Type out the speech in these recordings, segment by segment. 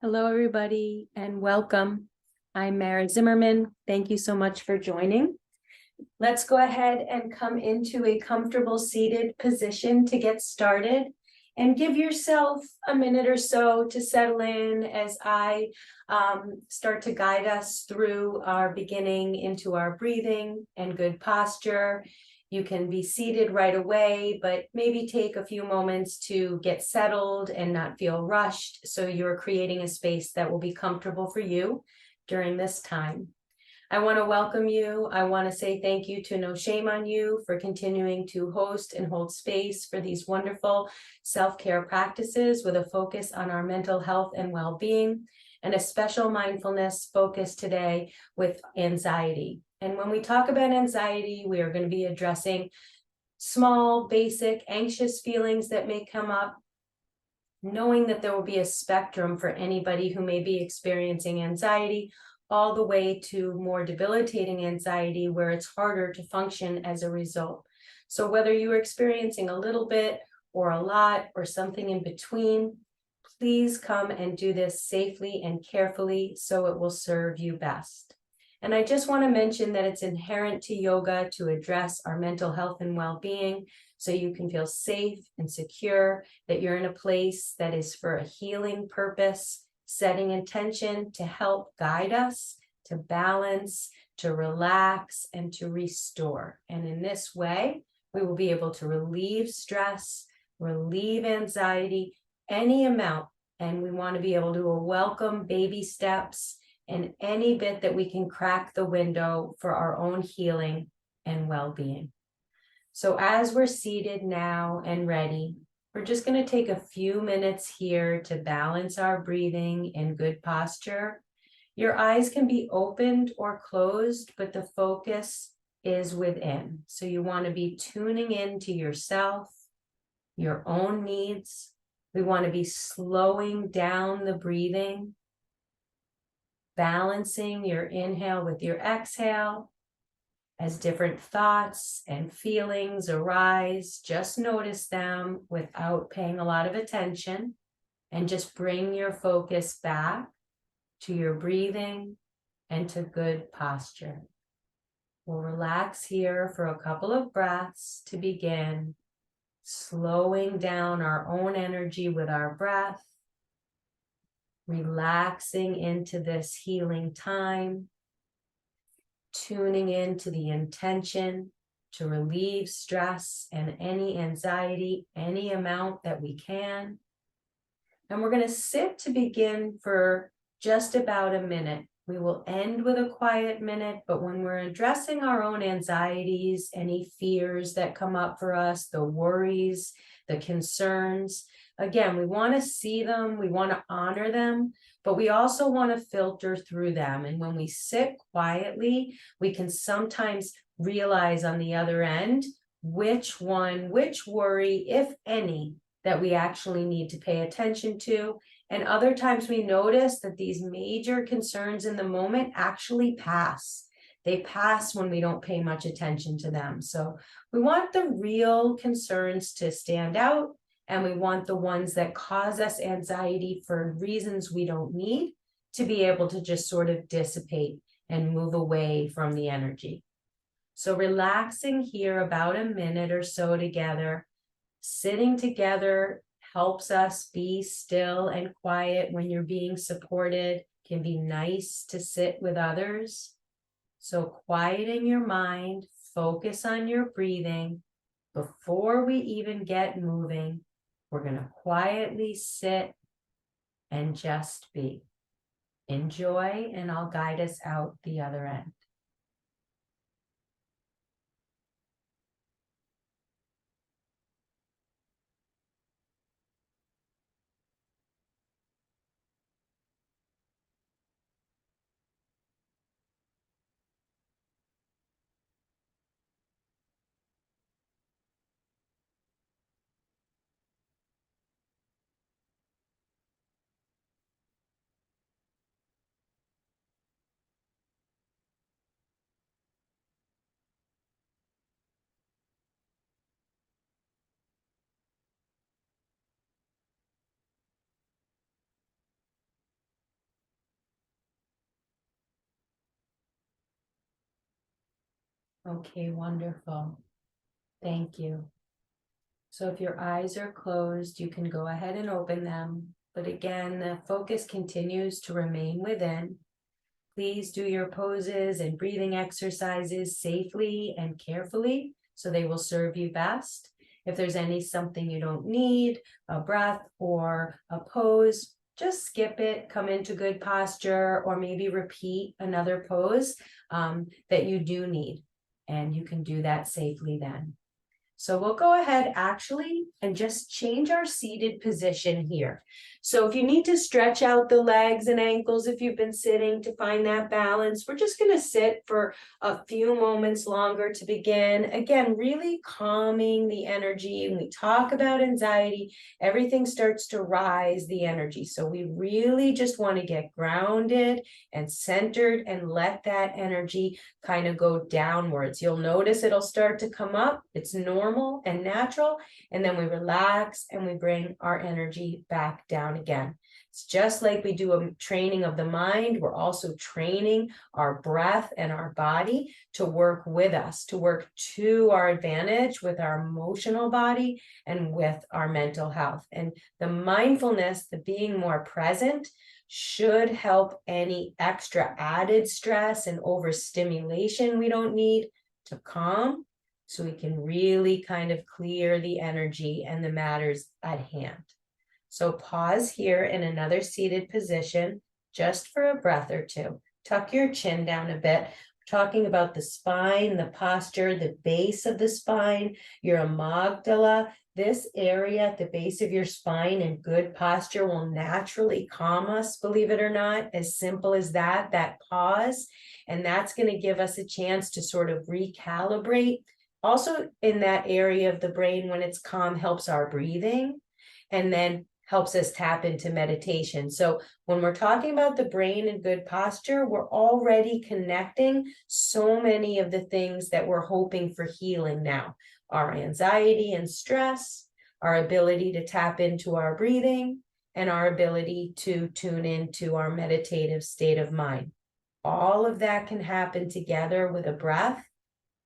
Hello, everybody, and welcome. I'm Mara Zimmerman. Thank you so much for joining. Let's go ahead and come into a comfortable seated position to get started, and give yourself a minute or so to settle in as I start to guide us through our beginning into our breathing and good posture. You can be seated right away, but maybe take a few moments to get settled and not feel rushed, so you're creating a space that will be comfortable for you during this time. I want to welcome you. I want to say thank you to No Shame on You for continuing to host and hold space for these wonderful self-care practices with a focus on our mental health and well-being, and a special mindfulness focus today with anxiety. And when we talk about anxiety, we are going to be addressing small, basic, anxious feelings that may come up, knowing that there will be a spectrum for anybody who may be experiencing anxiety, all the way to more debilitating anxiety where it's harder to function as a result. So whether you're experiencing a little bit or a lot or something in between, please come and do this safely and carefully so it will serve you best. And I just want to mention that it's inherent to yoga to address our mental health and well-being, so you can feel safe and secure, that you're in a place that is for a healing purpose, setting intention to help guide us, to balance, to relax, and to restore. And in this way, we will be able to relieve stress, relieve anxiety, any amount. And we want to be able to welcome baby steps and any bit that we can crack the window for our own healing and well-being. So as we're seated now and ready, we're just going to take a few minutes here to balance our breathing in good posture. Your eyes can be opened or closed, but the focus is within. So you want to be tuning in to yourself, your own needs. We want to be slowing down the breathing, balancing your inhale with your exhale. As different thoughts and feelings arise, just notice them without paying a lot of attention, and just bring your focus back to your breathing and to good posture. We'll relax here for a couple of breaths to begin, slowing down our own energy with our breath, relaxing into this healing time, tuning into the intention to relieve stress and any anxiety, any amount that we can. And we're going to sit to begin for just about a minute. We will end with a quiet minute, but when we're addressing our own anxieties, any fears that come up for us, the worries, the concerns, again, we want to see them, we want to honor them, but we also want to filter through them. And when we sit quietly, we can sometimes realize on the other end which worry, if any, that we actually need to pay attention to. And other times we notice that these major concerns in the moment actually pass. They pass when we don't pay much attention to them. So we want the real concerns to stand out, and we want the ones that cause us anxiety for reasons we don't need to be able to just sort of dissipate and move away from the energy. So relaxing here about a minute or so together, sitting together helps us be still and quiet when you're being supported. It can be nice to sit with others. So quieting your mind, focus on your breathing. Before we even get moving, we're going to quietly sit and just be. Enjoy, and I'll guide us out the other end. Okay, wonderful. Thank you. So if your eyes are closed, you can go ahead and open them. But again, the focus continues to remain within. Please do your poses and breathing exercises safely and carefully so they will serve you best. If there's something you don't need, a breath or a pose, just skip it, come into good posture, or maybe repeat another pose that you do need. And you can do that safely then. So we'll go ahead actually and just change our seated position here. So if you need to stretch out the legs and ankles, if you've been sitting to find that balance, we're just going to sit for a few moments longer to begin. Again, really calming the energy. When we talk about anxiety, everything starts to rise the energy. So we really just want to get grounded and centered and let that energy kind of go downwards. You'll notice it'll start to come up. It's normal and natural. And then we relax and we bring our energy back down again. It's just like we do a training of the mind. We're also training our breath and our body to work with us, to work to our advantage with our emotional body and with our mental health. And the mindfulness, the being more present, should help any extra added stress and overstimulation we don't need to calm, so we can really kind of clear the energy and the matters at hand. So pause here in another seated position just for a breath or two. Tuck your chin down a bit. We're talking about the spine, the posture, the base of the spine, your amygdala. This area at the base of your spine in good posture will naturally calm us, believe it or not. As simple as that, that pause. And that's going to give us a chance to sort of recalibrate. Also in that area of the brain, when it's calm, helps our breathing and then helps us tap into meditation. So when we're talking about the brain and good posture, we're already connecting so many of the things that we're hoping for healing now. Our anxiety and stress, our ability to tap into our breathing, and our ability to tune into our meditative state of mind. All of that can happen together with a breath,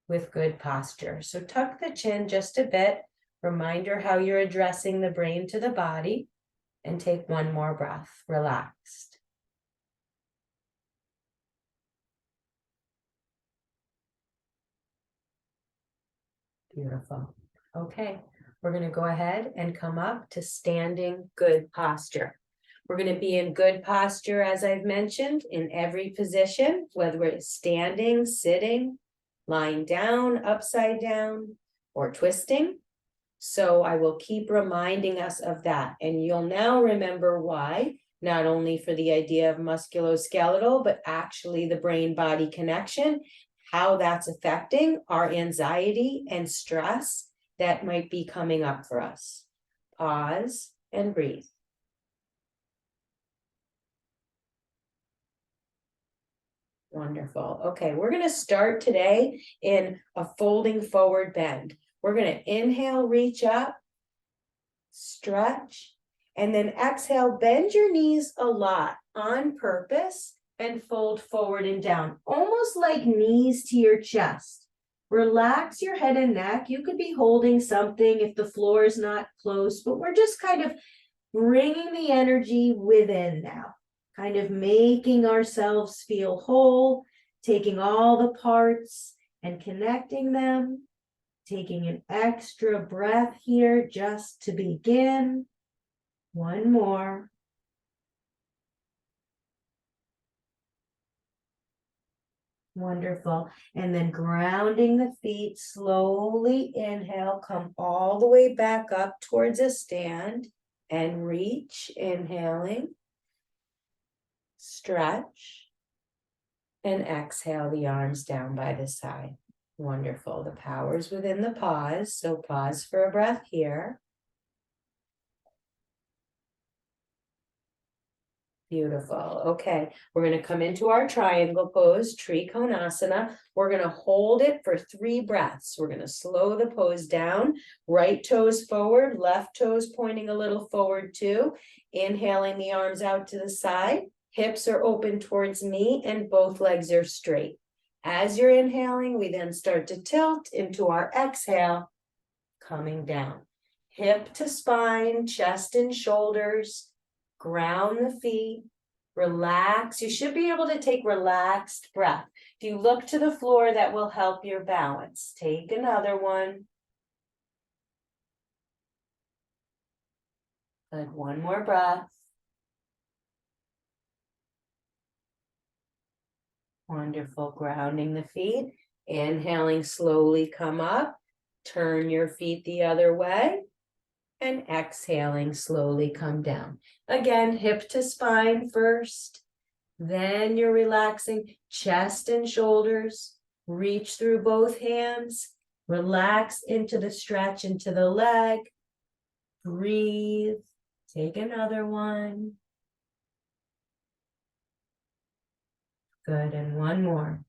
with good posture. So tuck the chin just a bit. Reminder how you're addressing the brain to the body, and take one more breath, relaxed. Beautiful. Okay, we're going to go ahead and come up to standing good posture. We're going to be in good posture, as I've mentioned, in every position, whether it's standing, sitting, lying down, upside down, or twisting. So I will keep reminding us of that. And you'll now remember why, not only for the idea of musculoskeletal, but actually the brain-body connection, how that's affecting our anxiety and stress that might be coming up for us. Pause and breathe. Wonderful. Okay, we're going to start today in a folding forward bend. We're going to inhale, reach up, stretch, and then exhale, bend your knees a lot on purpose and fold forward and down, almost like knees to your chest. Relax your head and neck. You could be holding something if the floor is not close, but we're just kind of bringing the energy within now, kind of making ourselves feel whole, taking all the parts and connecting them. Taking an extra breath here just to begin. One more. Wonderful. And then grounding the feet, slowly inhale, come all the way back up towards a stand and reach, inhaling, stretch, and exhale the arms down by the side. Wonderful. The power's within the pause. So pause for a breath here. Beautiful. Okay, we're going to come into our triangle pose, Trikonasana. We're going to hold it for 3 breaths. We're going to slow the pose down. Right toes forward, left toes pointing a little forward too. Inhaling the arms out to the side. Hips are open towards me and both legs are straight. As you're inhaling, we then start to tilt into our exhale, coming down. Hip to spine, chest and shoulders, ground the feet, relax. You should be able to take relaxed breath. If you look to the floor, that will help your balance. Take another one. Good, one more breath. Wonderful, grounding the feet. Inhaling, slowly come up. Turn your feet the other way. And exhaling, slowly come down. Again, hip to spine first. Then you're relaxing chest and shoulders. Reach through both hands. Relax into the stretch into the leg. Breathe. Take another one. Good, and one more.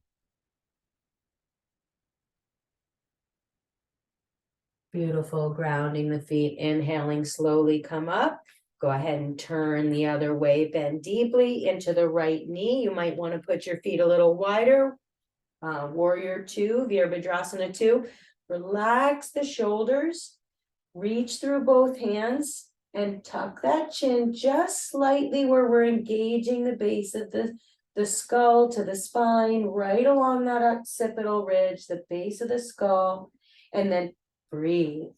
Beautiful, grounding the feet, inhaling, slowly come up. Go ahead and turn the other way, bend deeply into the right knee. You might want to put your feet a little wider. Warrior two, Virabhadrasana 2. Relax the shoulders, reach through both hands and tuck that chin just slightly where we're engaging the base of the skull to the spine, right along that occipital ridge, the base of the skull, and then breathe.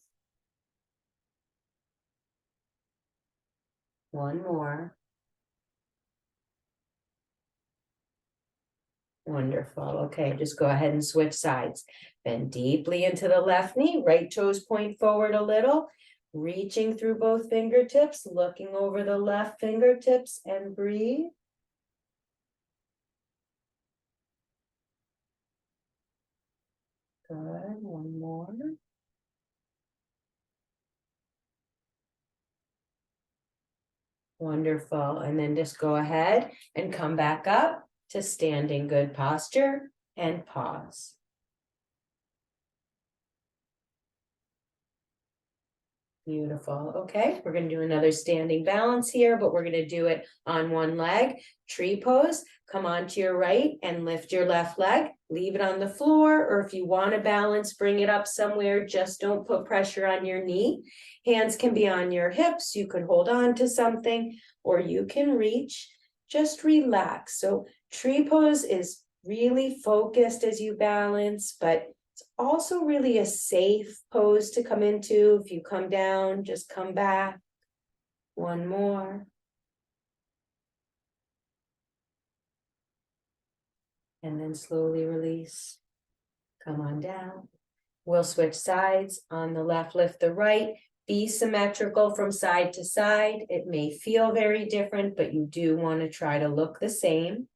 One more. Wonderful. Okay, just go ahead and switch sides. Bend deeply into the left knee, right toes point forward a little, reaching through both fingertips, looking over the left fingertips and breathe. Good, one more. Wonderful, and then just go ahead and come back up to standing good posture and pause. Beautiful. Okay, we're going to do another standing balance here, but we're going to do it on one leg. Tree pose. Come onto your right and lift your left leg. Leave it on the floor, or if you want to balance, bring it up somewhere. Just don't put pressure on your knee. Hands can be on your hips. You could hold on to something, or you can reach. Just relax. So tree pose is really focused as you balance, but it's also really a safe pose to come into. If you come down, just come back. One more. And then slowly release. Come on down. We'll switch sides. On the left, lift the right. Be symmetrical from side to side. It may feel very different, but you do want to try to look the same.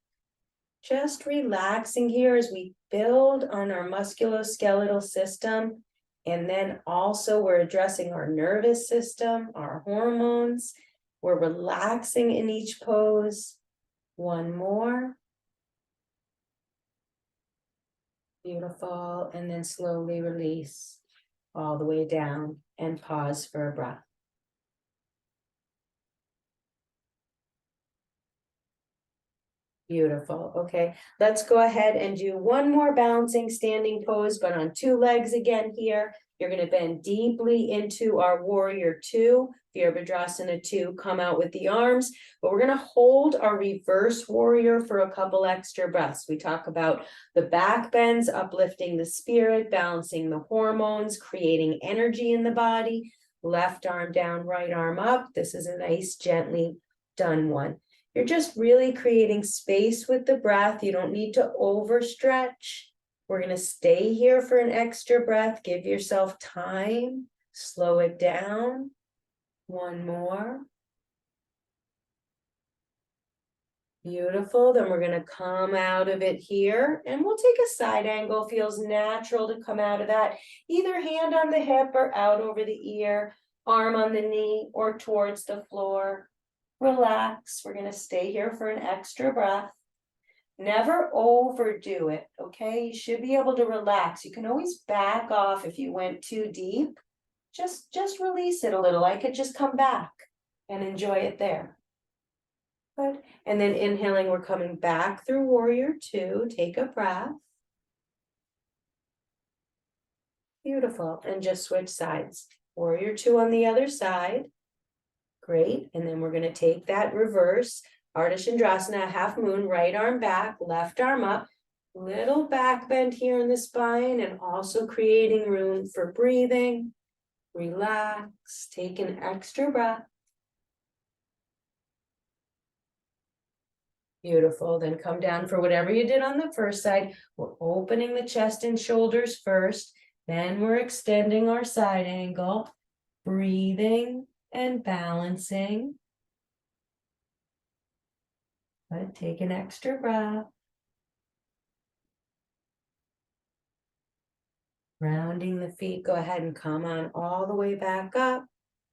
Just relaxing here as we build on our musculoskeletal system. And then also we're addressing our nervous system, our hormones. We're relaxing in each pose. One more. Beautiful. And then slowly release all the way down and pause for a breath. Beautiful. Okay, let's go ahead and do one more balancing standing pose, but on two legs again here. You're going to bend deeply into our warrior two, Virabhadrasana 2, come out with the arms, but we're going to hold our reverse warrior for a couple extra breaths. We talk about the back bends, uplifting the spirit, balancing the hormones, creating energy in the body. Left arm down, right arm up. This is a nice, gently done one. You're just really creating space with the breath. You don't need to overstretch. We're going to stay here for an extra breath. Give yourself time. Slow it down. One more. Beautiful. Then we're going to come out of it here, and we'll take a side angle. Feels natural to come out of that. Either hand on the hip or out over the ear, arm on the knee or towards the floor. Relax. We're going to stay here for an extra breath. Never overdo it, okay? You should be able to relax. You can always back off if you went too deep. Just release it a little. I could just come back and enjoy it there. Good. And then inhaling, we're coming back through warrior two. Take a breath. Beautiful. And just switch sides. Warrior two on the other side. Great. And then we're going to take that reverse. Ardha Chandrasana, half moon, right arm back, left arm up. Little back bend here in the spine and also creating room for breathing. Relax. Take an extra breath. Beautiful. Then come down for whatever you did on the first side. We're opening the chest and shoulders first. Then we're extending our side angle, breathing and balancing. Good. Take an extra breath. Rounding the feet. Go ahead and come on all the way back up.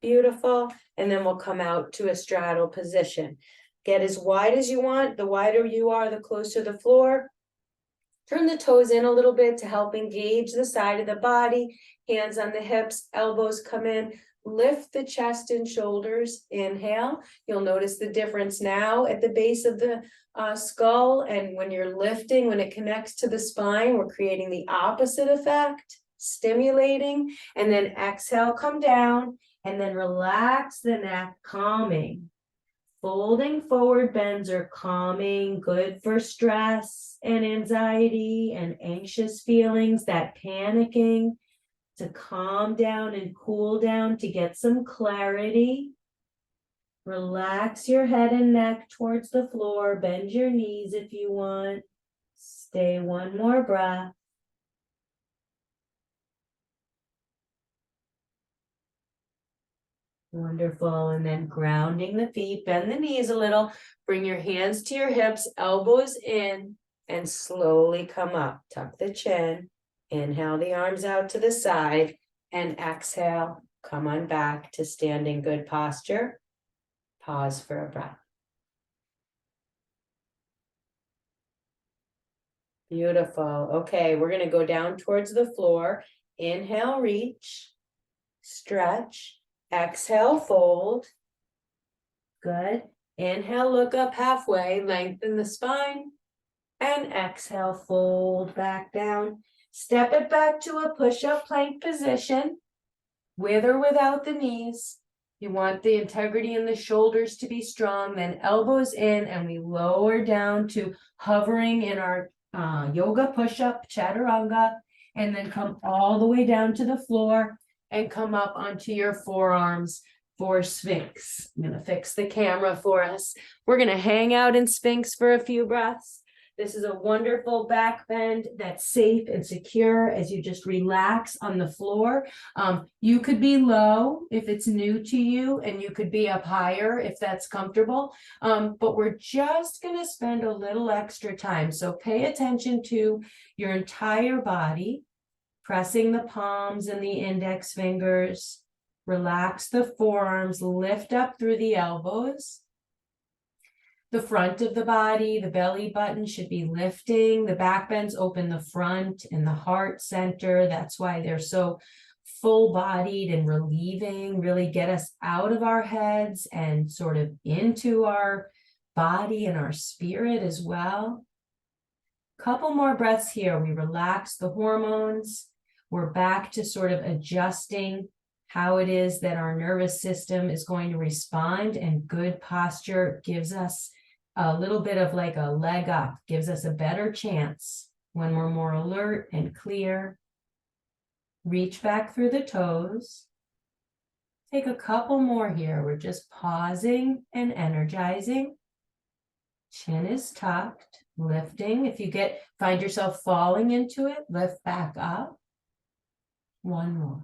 Beautiful. And then we'll come out to a straddle position. Get as wide as you want. The wider you are, the closer to the floor. Turn the toes in a little bit to help engage the side of the body. Hands on the hips, elbows come in. Lift the chest and shoulders. Inhale. You'll notice the difference now at the base of the skull. And when you're lifting, when it connects to the spine, we're creating the opposite effect, stimulating. And then exhale, come down. And then relax the neck, calming. Folding forward bends are calming, good for stress and anxiety and anxious feelings, that panicking, to calm down and cool down, to get some clarity. Relax your head and neck towards the floor. Bend your knees if you want. Stay one more breath. Wonderful. And then grounding the feet, bend the knees a little, bring your hands to your hips, elbows in, and slowly come up. Tuck the chin, inhale the arms out to the side, and exhale, come on back to standing good posture. Pause for a breath. Beautiful. Okay, we're going to go down towards the floor. Inhale, reach, stretch. Exhale, fold. Good. Inhale, look up halfway, lengthen the spine. And exhale, fold back down. Step it back to a push-up plank position, with or without the knees. You want the integrity in the shoulders to be strong, then elbows in, and we lower down to hovering in our yoga push-up, chaturanga, and then come all the way down to the floor. And come up onto your forearms for Sphinx. I'm going to fix the camera for us. We're going to hang out in Sphinx for a few breaths. This is a wonderful back bend that's safe and secure as you just relax on the floor. You could be low if it's new to you, and you could be up higher if that's comfortable. But we're just going to spend a little extra time. So pay attention to your entire body. Pressing the palms and the index fingers. Relax the forearms, lift up through the elbows. The front of the body, the belly button should be lifting. The back bends open the front and the heart center. That's why they're so full-bodied and relieving. Really get us out of our heads and sort of into our body and our spirit as well. Couple more breaths here. We relax the hormones. We're back to sort of adjusting how it is that our nervous system is going to respond, and good posture gives us a little bit of like a leg up, gives us a better chance when we're more alert and clear. Reach back through the toes. Take a couple more here. We're just pausing and energizing. Chin is tucked, lifting. If you find yourself falling into it, lift back up. One more.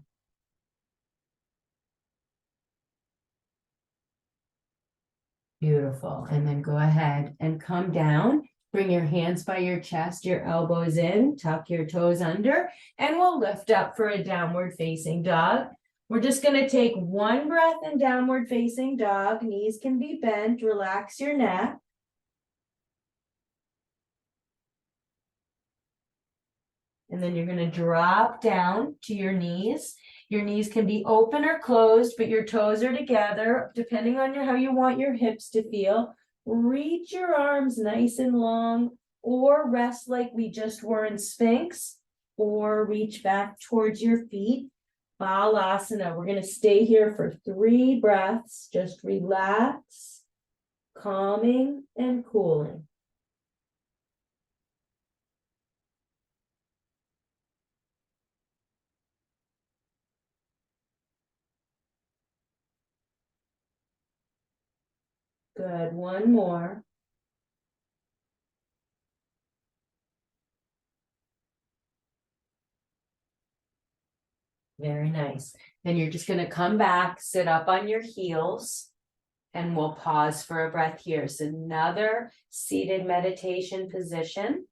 Beautiful. And then go ahead and come down. Bring your hands by your chest, your elbows in, tuck your toes under, and we'll lift up for a downward facing dog. We're just going to take one breath in downward facing dog. Knees can be bent. Relax your neck. And then you're going to drop down to your knees. Your knees can be open or closed, but your toes are together, depending on how you want your hips to feel. Reach your arms nice and long, or rest like we just were in Sphinx. or reach back towards your feet. Balasana. We're going to stay here for 3 breaths. Just relax, calming and cooling. Good. One more. Very nice. Then you're just going to come back, sit up on your heels, and we'll pause for a breath here. So another seated meditation position.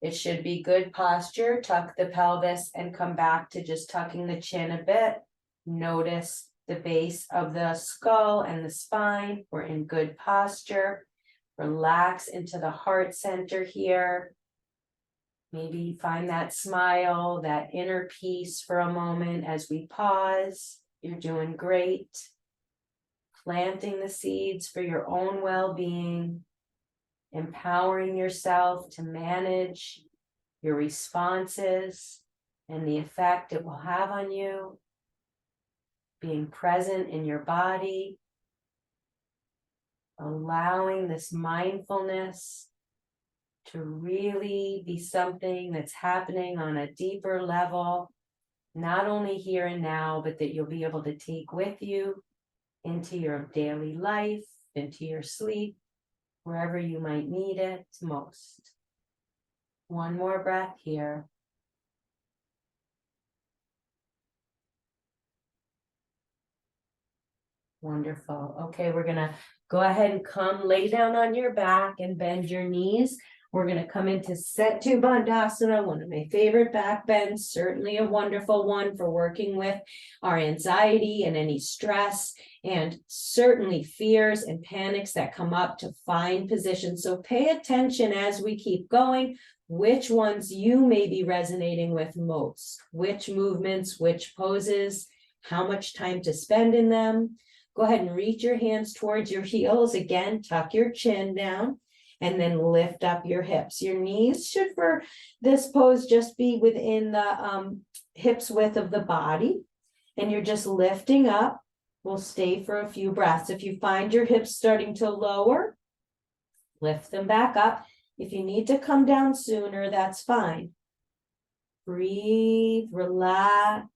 It should be good posture. Tuck the pelvis and come back to just tucking the chin a bit. Notice the base of the skull and the spine. We're in good posture. Relax into the heart center here. Maybe find that smile, that inner peace for a moment as we pause. You're doing great. Planting the seeds for your own well-being, empowering yourself to manage your responses and the effect it will have on you, being present in your body, allowing this mindfulness to really be something that's happening on a deeper level, not only here and now, but that you'll be able to take with you into your daily life, into your sleep, wherever you might need it most. One more breath here. Wonderful. Okay, we're gonna go ahead and come lay down on your back and bend your knees. We're gonna come into Setu Bandhasana, one of my favorite back bends, certainly a wonderful one for working with our anxiety and any stress, and certainly fears and panics that come up to find positions. So pay attention as we keep going, which ones you may be resonating with most, which movements, which poses, how much time to spend in them. Go ahead and reach your hands towards your heels. Again, tuck your chin down and then lift up your hips. Your knees should, for this pose, just be within the hips width of the body. And you're just lifting up. We'll stay for a few breaths. If you find your hips starting to lower, lift them back up. If you need to come down sooner, that's fine. Breathe, relax.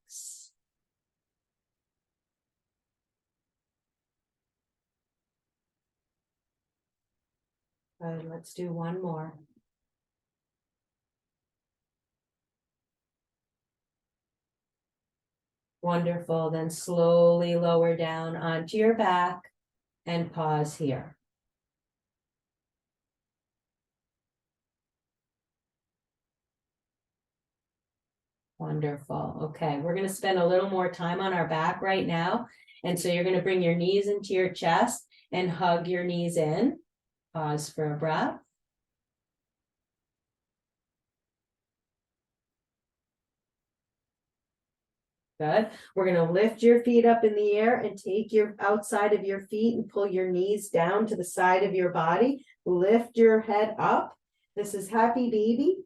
Good, let's do one more. Wonderful, then slowly lower down onto your back and pause here. Wonderful, okay, we're gonna spend a little more time on our back right now. And so you're gonna bring your knees into your chest and hug your knees in. Pause for a breath. Good. We're going to lift your feet up in the air and take your outside of your feet and pull your knees down to the side of your body. Lift your head up. This is happy baby.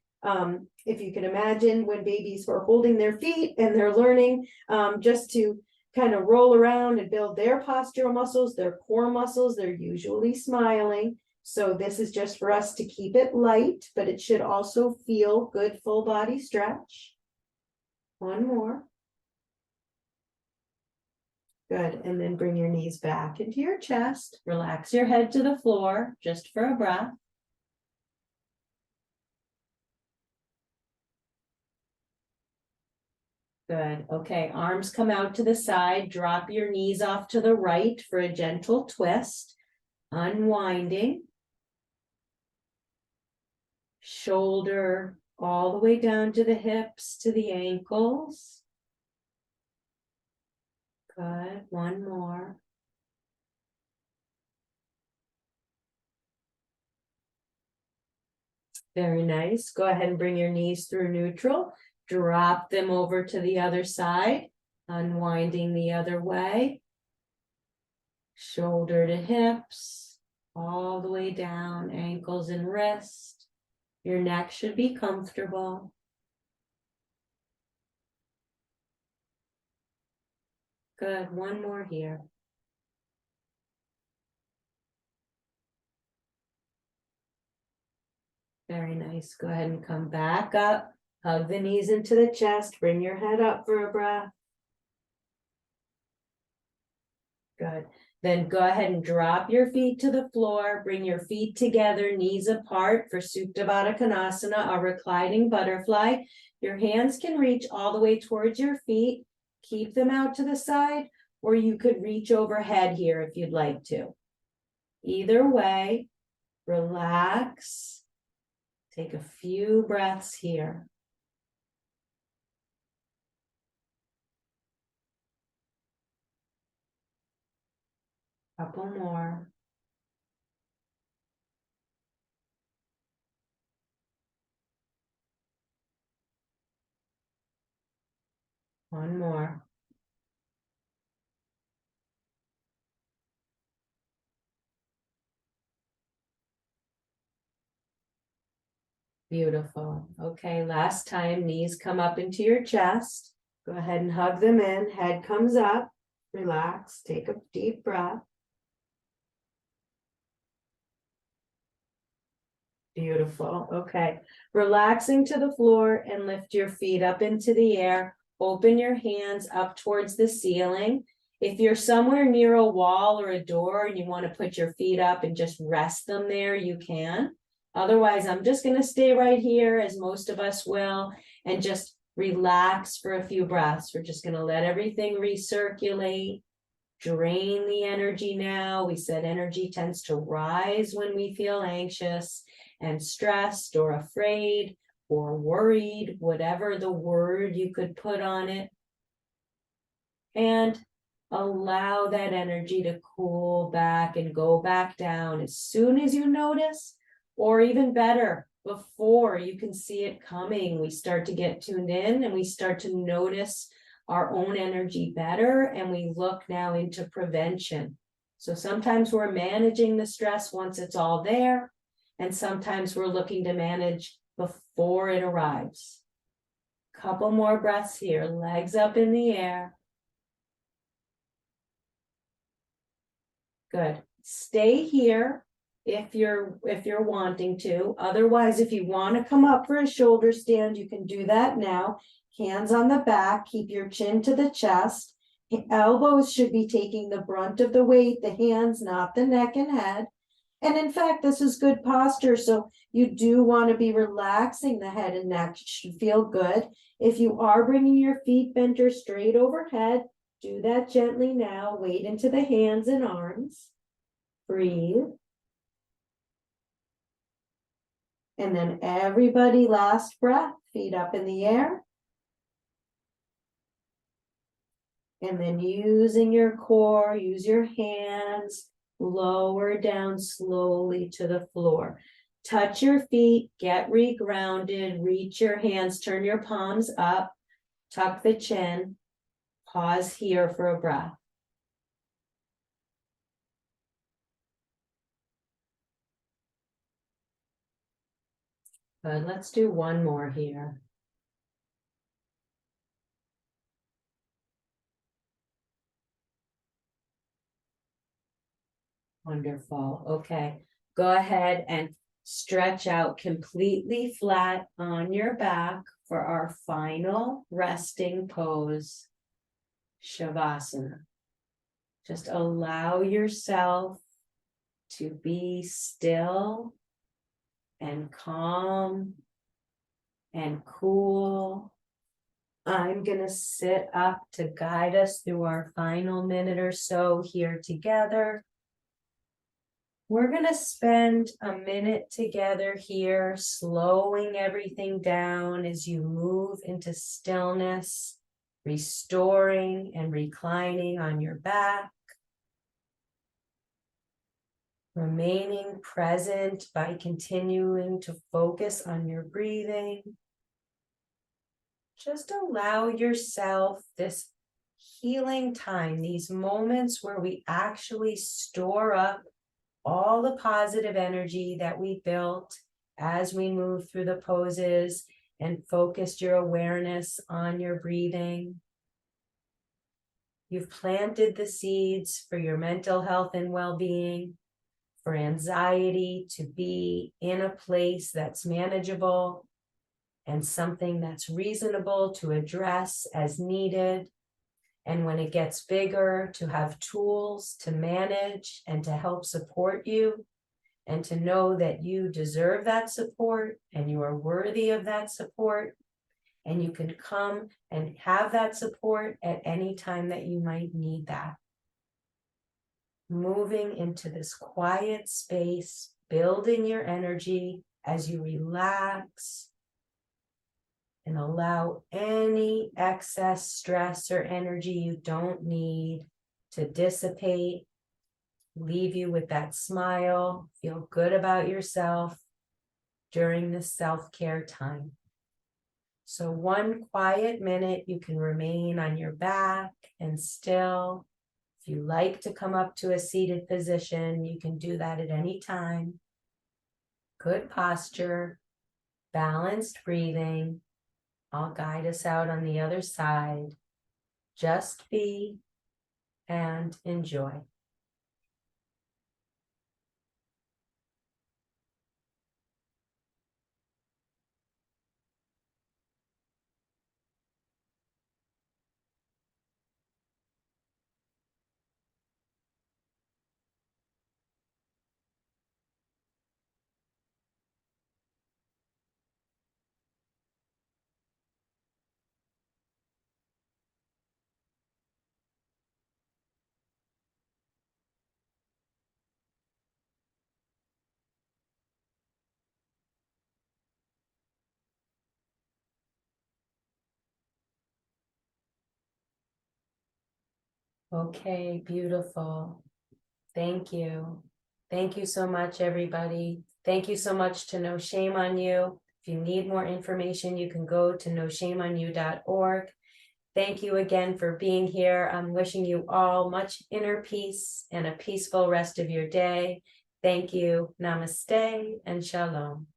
If you can imagine when babies are holding their feet and they're learning just to kind of roll around and build their postural muscles, their core muscles, they're usually smiling. So this is just for us to keep it light, but it should also feel good full body stretch. One more. Good, and then bring your knees back into your chest. Relax your head to the floor, just for a breath. Good, okay, arms come out to the side. Drop your knees off to the right for a gentle twist. Unwinding. Shoulder all the way down to the hips, to the ankles. Good, one more. Very nice. Go ahead and bring your knees through neutral. Drop them over to the other side, unwinding the other way. Shoulder to hips, all the way down, ankles and wrist. Your neck should be comfortable. Good. One more here. Very nice. Go ahead and come back up. Hug the knees into the chest. Bring your head up for a breath. Good. Then go ahead and drop your feet to the floor. Bring your feet together, knees apart for Supta Baddha Konasana, a reclining butterfly. Your hands can reach all the way towards your feet. Keep them out to the side, or you could reach overhead here if you'd like to. Either way, relax. Take a few breaths here. Couple more. One more. Beautiful. Okay, last time, knees come up into your chest. Go ahead and hug them in. Head comes up. Relax. Take a deep breath. Beautiful. Okay. Relaxing to the floor and lift your feet up into the air. Open your hands up towards the ceiling. If you're somewhere near a wall or a door and you want to put your feet up and just rest them there, you can. Otherwise, I'm just going to stay right here, as most of us will, and just relax for a few breaths. We're just going to let everything recirculate. Drain the energy now. We said energy tends to rise when we feel anxious and stressed or afraid or worried, whatever the word you could put on it. And allow that energy to cool back and go back down as soon as you notice, or even better, before you can see it coming. We start to get tuned in and we start to notice our own energy better, and we look now into prevention. So sometimes we're managing the stress once it's all there, and sometimes we're looking to manage before it arrives. Couple more breaths here, legs up in the air. Good. Stay here if you're wanting to. Otherwise, if you want to come up for a shoulder stand, you can do that now. Hands on the back, keep your chin to the chest. Elbows should be taking the brunt of the weight, the hands, not the neck and head. And in fact, this is good posture, so you do want to be relaxing the head and neck. It should feel good. If you are bringing your feet bent or straight overhead, do that gently now. Weight into the hands and arms. Breathe. And then everybody, last breath, feet up in the air. And then using your core, use your hands, lower down slowly to the floor. Touch your feet, get regrounded, reach your hands, turn your palms up, tuck the chin, pause here for a breath. Good, let's do one more here. Wonderful. Okay, go ahead and stretch out completely flat on your back for our final resting pose, Shavasana. Just allow yourself to be still and calm and cool. I'm going to sit up to guide us through our final minute or so here together. We're going to spend a minute together here, slowing everything down as you move into stillness, restoring and reclining on your back, remaining present by continuing to focus on your breathing. Just allow yourself this healing time, these moments where we actually store up all the positive energy that we built as we move through the poses and focused your awareness on your breathing. You've planted the seeds for your mental health and well-being, for anxiety to be in a place that's manageable and something that's reasonable to address as needed. And when it gets bigger, to have tools to manage and to help support you, and to know that you deserve that support and you are worthy of that support. And you can come and have that support at any time that you might need that. Moving into this quiet space, building your energy as you relax and allow any excess stress or energy you don't need to dissipate, leave you with that smile, feel good about yourself during this self-care time. So 1 quiet minute, you can remain on your back and still. If you like to come up to a seated position, you can do that at any time. Good posture, balanced breathing. I'll guide us out on the other side. Just be and enjoy. Okay, beautiful. Thank you. Thank you so much, everybody. Thank you so much to No Shame on You. If you need more information, you can go to noshameonyou.org. Thank you again for being here. I'm wishing you all much inner peace and a peaceful rest of your day. Thank you. Namaste and shalom.